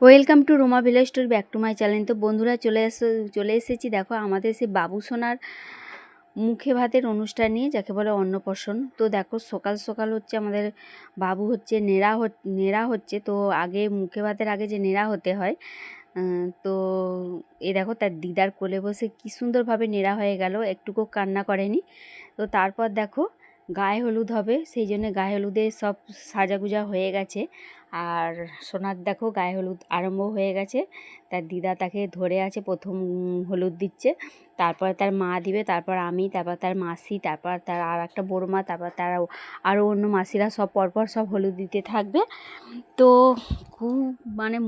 Welcome to Ruma village tour back to my channel. তো বন্ধুরা চলে এসেছি দেখো আমাদের সে বাবু সোনার মুখে ভাতের অনুষ্ঠান নিয়ে, যাকে বলে অন্নপ্রাশন। তো দেখো সকাল সকাল হচ্ছে আমাদের বাবু হচ্ছে নেড়া হচ্ছে। তো আগে মুখে ভাতের আগে যে নেড়া হতে হয়, তো এই দেখো তার দিদার কোলে বসে কি সুন্দরভাবে নেড়া হয়ে গেল, একটুকু কান্না করেনি। তো তারপর দেখো গায়ে হলুদ হবে, সেই জন্য গায়ে হলুদে সব সাজাগুজা হয়ে গেছে। আর সোনার দেখো গায়ে হলুদ আরম্ভ হয়ে গেছে। তার দিদা তাকে ধরে আছে, প্রথম হলুদ দিচ্ছে, তারপর তার মা দিবে, তারপর আমি, তারপর তার মাসি, তারপর তার আর একটা বড় মা, তারপর তার আরও অন্য মাসিরা সব পরপর সব হলুদ দিতে থাকবে। তো খুব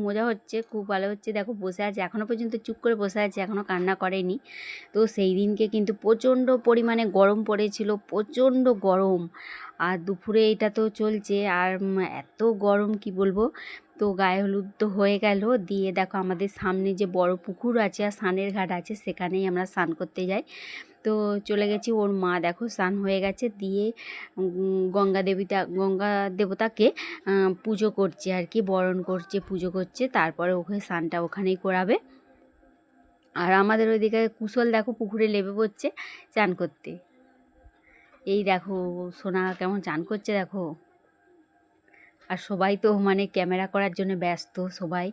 মজা হচ্ছে, খুব ভালো হচ্ছে। দেখো বসে আছে, এখনও পর্যন্ত চুপ করে বসে আছে, এখনও কান্না করেনি। তো সেই দিনকে কিন্তু প্রচণ্ড পরিমাণে গরম পড়েছিল, প্রচণ্ড গরম। আর দুপুরে এটা তো চলছে, আর এত গরম কি বলবো। তো গায়ে হলুদ তো হয়ে গেল, দিয়ে দেখো আমাদের সামনে যে বড় পুকুর আছে আর স্নানের ঘাট আছে, সেখানেই আমরা স্নান করতে যাই। তো চলে গেছি, ওর মা দেখো স্নান হয়ে গেছে, দিয়ে গঙ্গা দেবতাকে পুজো করছে আর কি, বরণ করছে, পুজো করছে, তারপরে ওখানে স্নানটা ওখানেই করাবে। আর আমাদের ওইদিকে কুশল দেখো পুকুরে লেবে পড়ছে চান করতে। এই দেখো সোনা কেমন চান করছে দেখো। আর সবাই তো ক্যামেরা করার জন্য ব্যস্ত সবাই,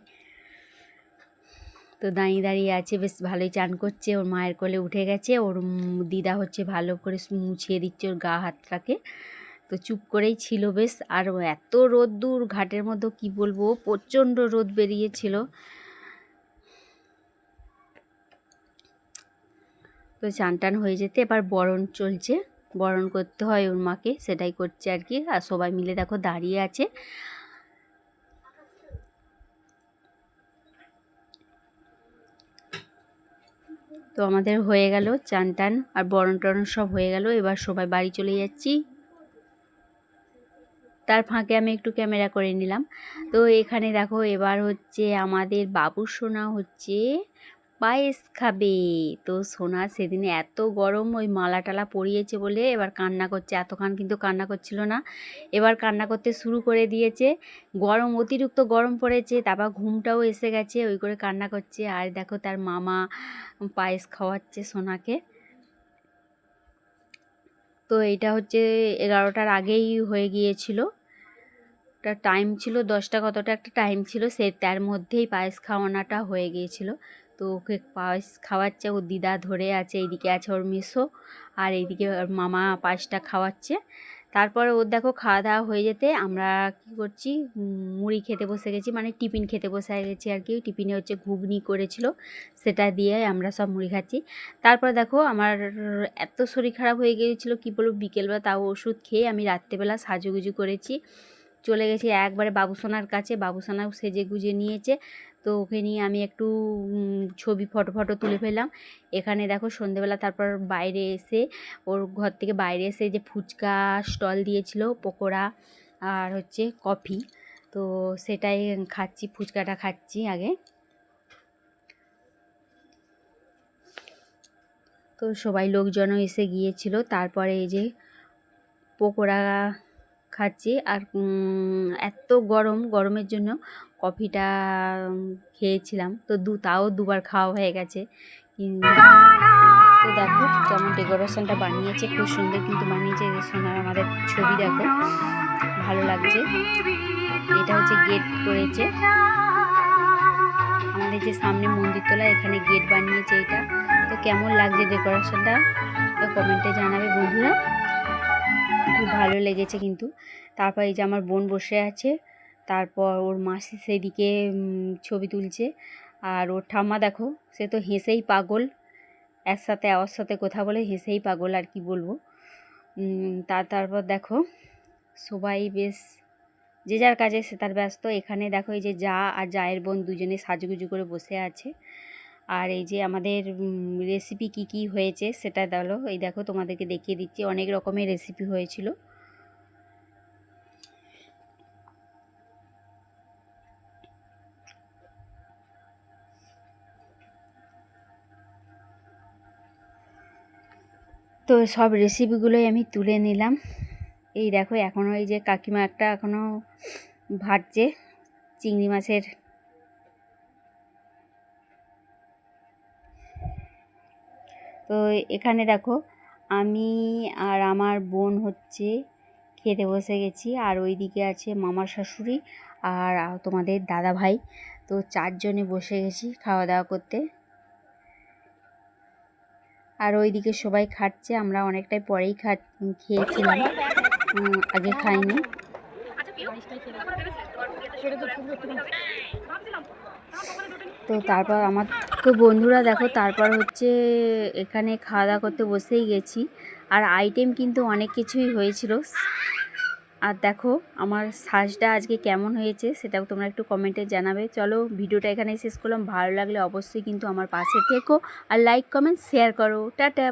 তো দাঁড়িয়ে দাঁড়িয়ে আছে, বেশ ভালোই চান করছে। ওর মায়ের কোলে উঠে গেছে, ওর দিদা হচ্ছে ভালো করে মুছিয়ে দিচ্ছে ওর গা হাতটাকে। তো চুপ করেই ছিল বেশ। আর এত রোদ্দুর ঘাটের মধ্যে কি বলবো, প্রচণ্ড রোদ বেরিয়েছিল। তো চান টান হয়ে যেতে এবার বরণ চলছে, বরণ করতে হয় ওর মাকে, সেটাই করছে আর কি। আর সবাই মিলে দেখো দাঁড়িয়ে আছে। তো আমাদের হয়ে গেল চান টান আর বরণ টরণ সব হয়ে গেল, এবার সবাই বাড়ি চলে যাচ্ছি। তার ফাঁকে আমি একটু ক্যামেরা করে নিলাম। তো এখানে দেখো এবার হচ্ছে আমাদের বাবু সোনা হচ্ছে পায়েস খাবে। তো সোনা সেদিনে এত গরম, ওই মালা টালা পরিয়েছে বলে এবার কান্না করছে, এতক্ষণ কিন্তু কান্না করছিল না, এবার কান্না করতে শুরু করে দিয়েছে। গরম, অতিরিক্ত গরম পড়েছে, তারপর ঘুমটাও এসে গেছে, ওই করে কান্না করছে। আর দেখো তার মামা পায়েস খাওয়াচ্ছে সোনাকে। তো এটা হচ্ছে 11টার আগেই হয়ে গিয়েছিল, একটা টাইম ছিল 10টা কতটা একটা টাইম ছিল, সে তার মধ্যেই পায়েস খাওয়ানোটা হয়ে গিয়েছিল। তো ওকে পায়েস খাওয়াচ্ছে, ওর দিদা ধরে আছে, এইদিকে আছে ওর মেসো, আর এইদিকে ওর মামা পায়েসটা খাওয়াচ্ছে। তারপরে ওর দেখো খাওয়া দাওয়া হয়ে যেতে আমরা কী করছি, মুড়ি খেতে বসে গেছি, টিফিন খেতে বসে গেছি আর কি। টিফিনে হচ্ছে ঘুগনি করেছিল, সেটা দিয়ে আমরা সব মুড়ি খাচ্ছি। তারপর দেখো আমার এত শরীর খারাপ হয়ে গিয়েছিলো কি বলবো, বিকেলবেলা তাও ওষুধ খেয়ে আমি রাত্রেবেলা সাজুগুজু করেছি, চলে গেছি একবারে বাবুসোনার কাছে। বাবুসোনাও সেজে গুজে নিয়েছে, তো ওকে নিয়ে আমি একটু ছবি ফটো তুলে ফেললাম। এখানে দেখো সন্ধেবেলা তারপর বাইরে এসে, ওর ঘর থেকে বাইরে এসে যে ফুচকা স্টল দিয়েছিল, পকোড়া আর হচ্ছে কফি, তো সেটাই খাচ্ছি, ফুচকাটা খাচ্ছি আগে। তো সবাই লোকজনও এসে গিয়েছিল, তারপরে এই যে পকোড়া খাচ্ছি। আর এত গরমের জন্য কফিটা খেয়েছিলাম, তো তাও দুবার খাওয়া হয়ে গেছে। তো দেখো কেমন ডেকোরেশনটা বানিয়েছে, খুব সুন্দর কিন্তু বানিয়েছে। সোনার আমাদের ছবি দেখো, ভালো লাগছে। এটা হচ্ছে গেট করেছে আমাদের যে সামনে মন্দির তোলা, এখানে গেট বানিয়েছে এটা। তো কেমন লাগছে ডেকোরেশনটা তো কমেন্টে জানাবে বন্ধুরা, খুব ভালো লেগেছে কিন্তু। তারপর এই যে আমার বোন বসে আছে, তারপর ওর মাসি সেদিকে ছবি তুলছে, আর ওর ঠাম্মা দেখো সে তো হেসেই পাগল, একসাথে আমার সাথে কথা বলে হেসেই পাগল আর কি বলবো। তারপর দেখো সবাই বেশ যে যার কাজে সে তার ব্যস্ত। এখানে দেখো এই যে যা আর জায়ের বোন দুজনে সাজুগুজু করে বসে আছে। আর এই যে আমাদের রেসিপি কি কি হয়েছে সেটা দেখো, এই দেখো তোমাদেরকে দেখিয়ে দিচ্ছি, অনেক রকমের রেসিপি হয়েছিল। তো সব রেসিপিগুলোই আমি তুলে নিলাম। এই দেখো এখনও এই যে কাকিমা একটা এখনও ভাজছে চিংড়ি মাছের তো এখানে দেখো আমি আর আমার বোন হচ্ছে খেতে বসে গেছি, আর ওইদিকে আছে মামার শাশুড়ি আর তোমাদের দাদা ভাই। তো 4 জনে বসে গেছি খাওয়া দাওয়া করতে। আর ওইদিকে সবাই খাচ্ছে, আমরা অনেকটাই পরেই খেয়েছিলাম, আগে খাইনি। তো তারপর তো বন্ধুরা দেখো তারপর হচ্ছে এখানে খাওয়া দাওয়া করতে বসেই গেছি। আর আইটেম কিন্তু অনেক কিছুই হয়েছিল। আর দেখো আমার সাজটা আজকে কেমন হয়েছে সেটাও তোমরা একটু কমেন্টে জানাবে। চলো ভিডিওটা এখানেই শেষ করলাম। ভালো লাগলে অবশ্যই কিন্তু আমার পাশে থেকো আর লাইক কমেন্ট শেয়ার করো। টাটা।